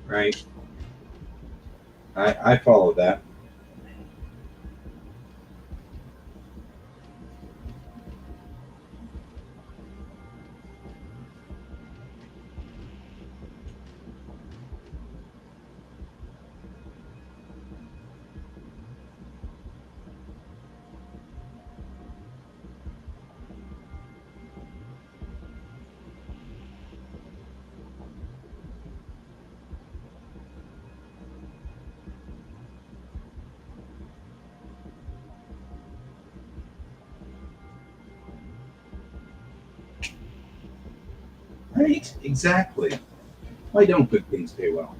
Speaker 1: Right. I follow that. Right. Exactly. Why don't good things pay well?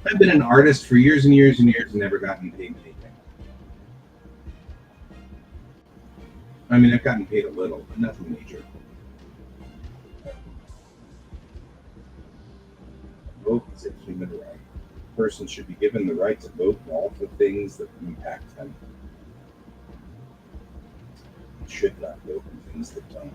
Speaker 1: I've been an artist for years and years and years and never gotten paid anything. I mean, I've gotten paid a little, but nothing major. Vote is a human right. A person should be given the right to vote in all the things that impact them. Should not vote in things that don't.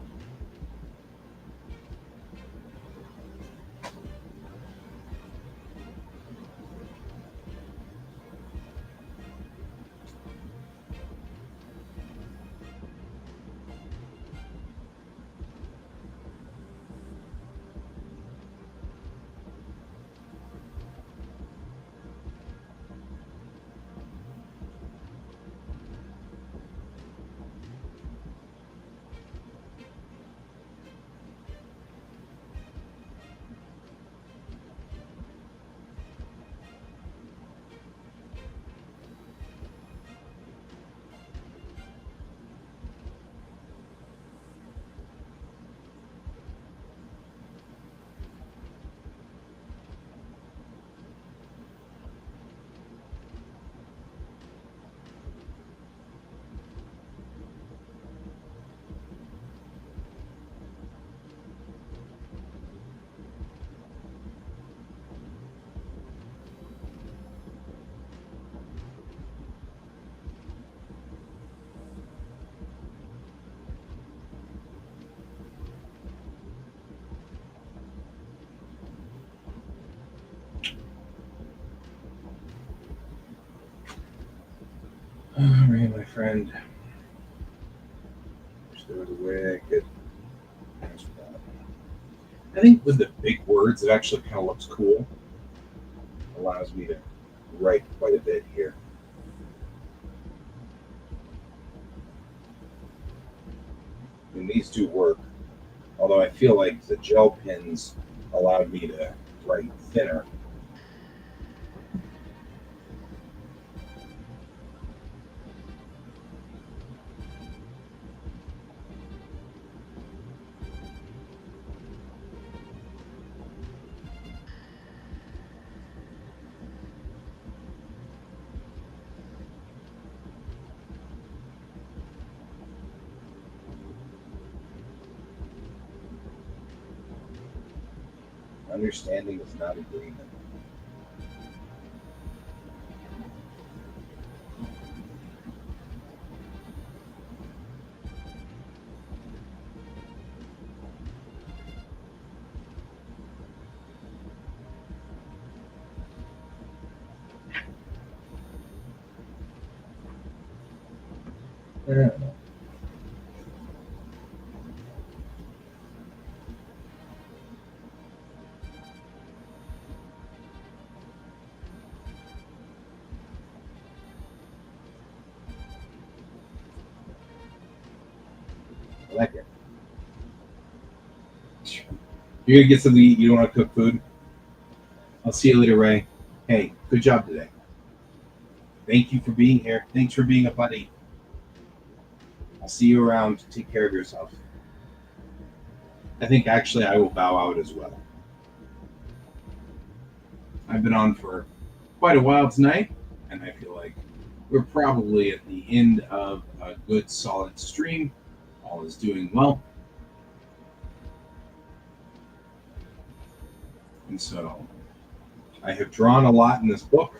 Speaker 1: All right, my friend. Wish there was a way I could answer that. I think with the big words, it actually kind of looks cool. Allows me to write quite a bit here. And these do work, although I feel like the gel pens allowed me to write thinner. Understanding is not agreement. I don't know. I like it. You're gonna get something to eat. You don't want to cook food. I'll see you later, Ray. Hey, good job today. Thank you for being here. Thanks for being a buddy. I'll see you around. Take care of yourself. I think actually I will bow out as well. I've been on for quite a while tonight, and I feel like we're probably at the end of a good solid stream. All is doing well. And so I have drawn a lot in this book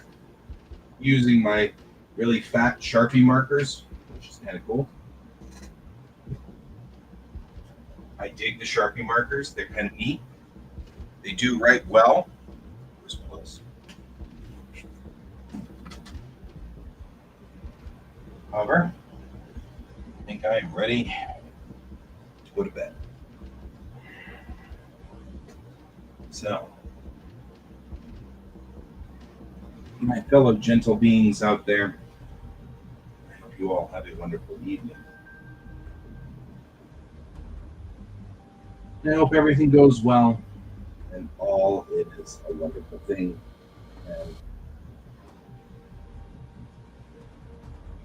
Speaker 1: using my really fat Sharpie markers, which is kind of cool. I dig the Sharpie markers. They're kind of neat. They do write well. Where's plus? However, I think I am ready to go to bed. So, my fellow gentle beings out there, I hope you all have a wonderful evening. I hope everything goes well and all is a wonderful thing. And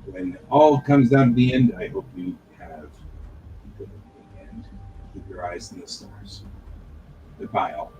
Speaker 1: when all comes down to the end, I hope you have a good weekend. Keep your eyes on the stars. Goodbye, all.